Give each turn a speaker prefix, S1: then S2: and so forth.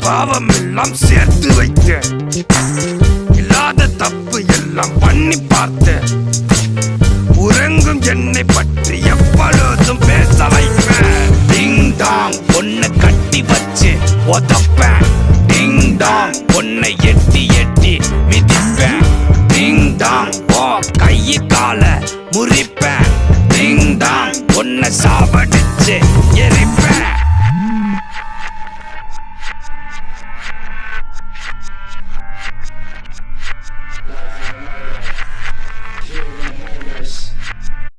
S1: பாவம் எல்லாம் சேர்த்து வைத்தேன். இல்லாத தப்பு எல்லாம் பண்ணி பார்த்தேன். உறங்கும் என்னை பற்றி எப்பொழுதும் பேச வைப்பேன். டிங் டாங் பொண்ணை கட்டி வச்சு உதப்பேன். டிங் டாங் பொண்ணை எட்டி எட்டி மிதிப்பேன். டிங் டாங் ஓ கையை கால முறிப்பேன். டிங் டாங் பொண்ணை சாவடிச்சு எரி